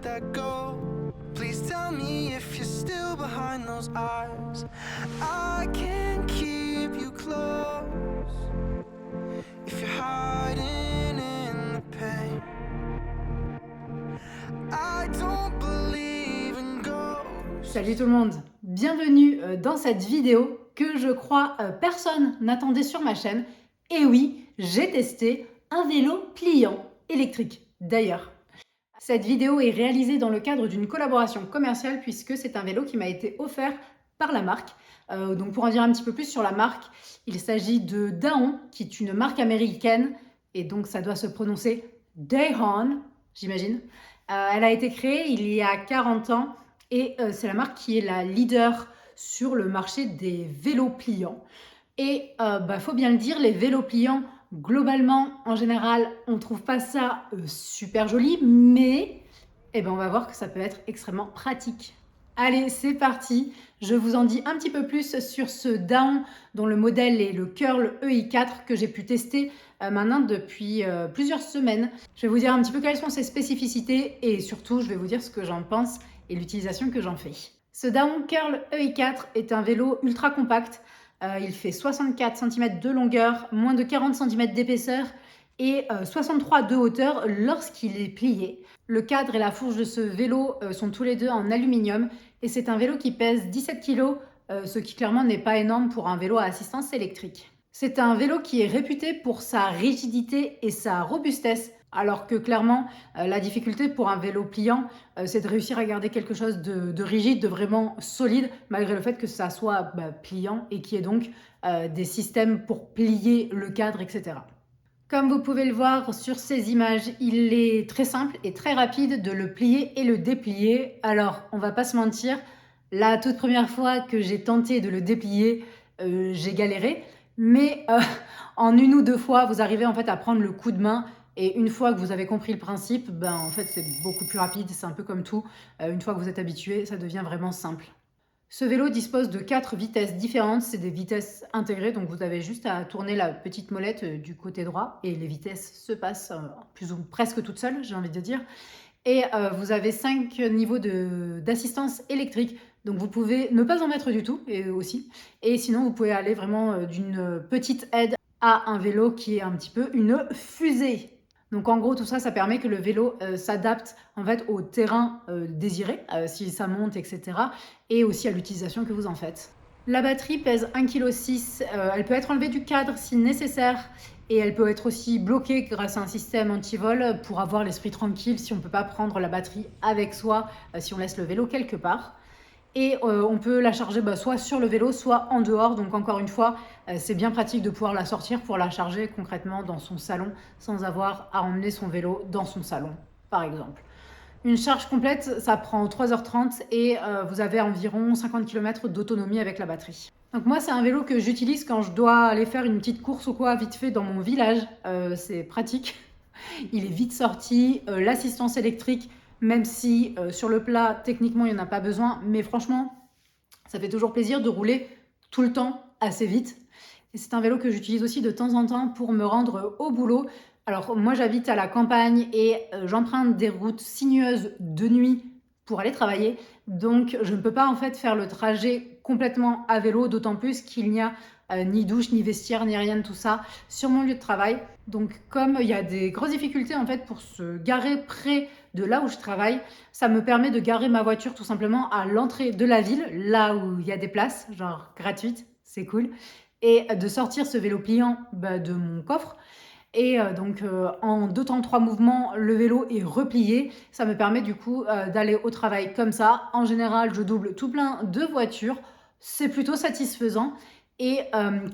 let that go. Please tell me if you're still behind those eyes. I can keep you close if you're hiding in the pain. I don't believe in ghosts. Salut tout le monde, bienvenue dans cette vidéo que je crois personne n'attendait sur ma chaîne. Et oui, j'ai testé un vélo pliant électrique d'ailleurs. Cette vidéo est réalisée dans le cadre d'une collaboration commerciale puisque c'est un vélo qui m'a été offert par la marque. Donc pour en dire un petit peu plus sur la marque, il s'agit de Dahon, qui est une marque américaine et donc ça doit se prononcer Dahon, j'imagine. Elle a été créée il y a 40 ans et c'est la marque qui est la leader sur le marché des vélos pliants. Et faut bien le dire, les vélos pliants, globalement, en général, on ne trouve pas ça super joli, mais on va voir que ça peut être extrêmement pratique. Allez, c'est parti. Je vous en dis un petit peu plus sur ce Dahon dont le modèle est le Curl EI4 que j'ai pu tester maintenant depuis plusieurs semaines. Je vais vous dire un petit peu quelles sont ses spécificités et surtout, je vais vous dire ce que j'en pense et l'utilisation que j'en fais. Ce Dahon Curl EI4 est un vélo ultra compact. Il fait 64 cm de longueur, moins de 40 cm d'épaisseur et 63 de hauteur lorsqu'il est plié. Le cadre et la fourche de ce vélo sont tous les deux en aluminium et c'est un vélo qui pèse 17 kg, ce qui clairement n'est pas énorme pour un vélo à assistance électrique. C'est un vélo qui est réputé pour sa rigidité et sa robustesse, alors que clairement, la difficulté pour un vélo pliant, c'est de réussir à garder quelque chose de rigide, de vraiment solide, malgré le fait que ça soit pliant et qu'il y ait donc des systèmes pour plier le cadre, etc. Comme vous pouvez le voir sur ces images, il est très simple et très rapide de le plier et le déplier. Alors, on va pas se mentir, la toute première fois que j'ai tenté de le déplier, j'ai galéré, mais en une ou deux fois, vous arrivez en fait à prendre le coup de main. Et une fois que vous avez compris le principe, en fait, c'est beaucoup plus rapide. C'est un peu comme tout. Une fois que vous êtes habitué, ça devient vraiment simple. Ce vélo dispose de 4 vitesses différentes. C'est des vitesses intégrées. Donc, vous avez juste à tourner la petite molette du côté droit. Et les vitesses se passent plus ou presque toutes seules, j'ai envie de dire. Et vous avez 5 niveaux d'assistance électrique. Donc, vous pouvez ne pas en mettre du tout, et sinon, vous pouvez aller vraiment d'une petite aide à un vélo qui est un petit peu une fusée. Donc en gros, tout ça, ça permet que le vélo s'adapte en fait au terrain désiré, si ça monte, etc. Et aussi à l'utilisation que vous en faites. La batterie pèse 1,6 kg. Elle peut être enlevée du cadre si nécessaire. Et elle peut être aussi bloquée grâce à un système anti-vol pour avoir l'esprit tranquille si on ne peut pas prendre la batterie avec soi, si on laisse le vélo quelque part. Et on peut la charger soit sur le vélo, soit en dehors. Donc encore une fois, c'est bien pratique de pouvoir la sortir pour la charger concrètement dans son salon sans avoir à emmener son vélo dans son salon, par exemple. Une charge complète, ça prend 3h30 et vous avez environ 50 km d'autonomie avec la batterie. Donc moi, c'est un vélo que j'utilise quand je dois aller faire une petite course ou quoi, vite fait dans mon village. C'est pratique. Il est vite sorti. L'assistance électrique, même si sur le plat, techniquement, il n'y en a pas besoin. Mais franchement, ça fait toujours plaisir de rouler tout le temps assez vite. Et c'est un vélo que j'utilise aussi de temps en temps pour me rendre au boulot. Alors moi, j'habite à la campagne et j'emprunte des routes sinueuses de nuit pour aller travailler. Donc, je ne peux pas en fait faire le trajet complètement à vélo, d'autant plus qu'il n'y a ni douche, ni vestiaire, ni rien de tout ça sur mon lieu de travail. Donc, comme il y a des grosses difficultés en fait pour se garer près de là où je travaille, ça me permet de garer ma voiture tout simplement à l'entrée de la ville, là où il y a des places, genre gratuites, c'est cool, et de sortir ce vélo pliant de mon coffre. Et donc en 2 temps 3 mouvements, le vélo est replié. Ça me permet du coup d'aller au travail comme ça. En général, je double tout plein de voitures. C'est plutôt satisfaisant. Et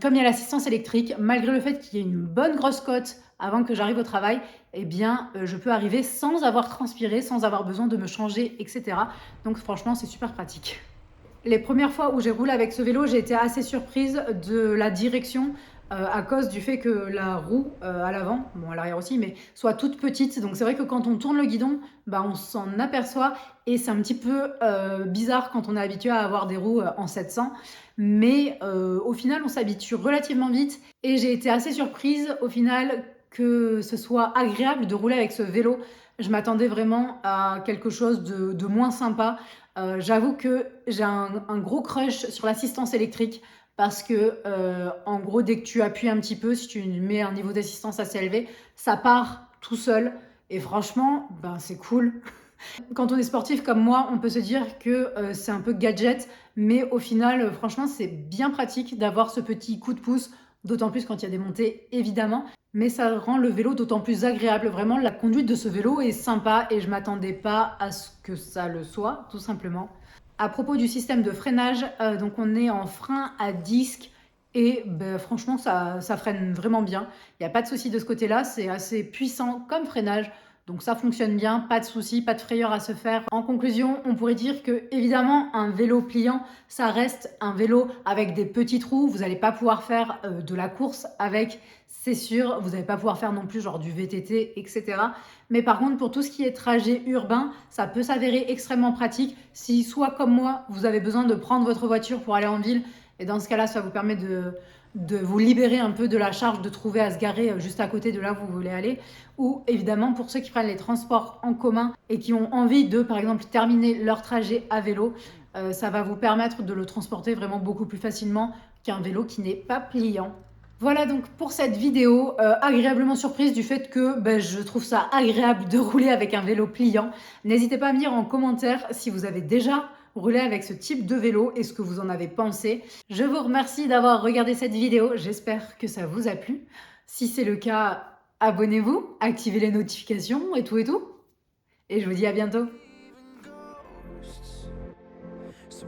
comme il y a l'assistance électrique, malgré le fait qu'il y ait une bonne grosse côte avant que j'arrive au travail, je peux arriver sans avoir transpiré, sans avoir besoin de me changer, etc. Donc franchement, c'est super pratique. Les premières fois où j'ai roulé avec ce vélo, j'ai été assez surprise de la direction à cause du fait que la roue à l'avant, à l'arrière aussi, mais soit toute petite. Donc c'est vrai que quand on tourne le guidon, on s'en aperçoit et c'est un petit peu bizarre quand on est habitué à avoir des roues en 700. Mais au final, on s'habitue relativement vite et j'ai été assez surprise au final que ce soit agréable de rouler avec ce vélo Je m'attendais vraiment à quelque chose de moins sympa. J'avoue que j'ai un gros crush sur l'assistance électrique parce que, en gros, dès que tu appuies un petit peu, si tu mets un niveau d'assistance assez élevé, ça part tout seul et franchement, ben, c'est cool. Quand on est sportif comme moi, on peut se dire que, c'est un peu gadget, mais au final, franchement, c'est bien pratique d'avoir ce petit coup de pouce, d'autant plus quand il y a des montées, évidemment. Mais ça rend le vélo d'autant plus agréable. Vraiment, la conduite de ce vélo est sympa et je m'attendais pas à ce que ça le soit, tout simplement. À propos du système de freinage, donc on est en frein à disque et franchement, ça freine vraiment bien. Il n'y a pas de souci de ce côté-là, c'est assez puissant comme freinage. Donc ça fonctionne bien, pas de souci, pas de frayeur à se faire. En conclusion, on pourrait dire que évidemment un vélo pliant, ça reste un vélo avec des petits trous. Vous n'allez pas pouvoir faire de la course avec, c'est sûr. Vous n'allez pas pouvoir faire non plus genre du VTT, etc. Mais par contre, pour tout ce qui est trajet urbain, ça peut s'avérer extrêmement pratique si soit comme moi, vous avez besoin de prendre votre voiture pour aller en ville. Et dans ce cas-là, ça vous permet de vous libérer un peu de la charge de trouver à se garer juste à côté de là où vous voulez aller. Ou évidemment pour ceux qui prennent les transports en commun et qui ont envie de, par exemple, terminer leur trajet à vélo, ça va vous permettre de le transporter vraiment beaucoup plus facilement qu'un vélo qui n'est pas pliant. Voilà donc pour cette vidéo, agréablement surprise du fait que je trouve ça agréable de rouler avec un vélo pliant. N'hésitez pas à me dire en commentaire si vous avez déjà roulé avec ce type de vélo et ce que vous en avez pensé. Je vous remercie d'avoir regardé cette vidéo, j'espère que ça vous a plu. Si c'est le cas, abonnez-vous, activez les notifications et tout et tout. Et je vous dis à bientôt. So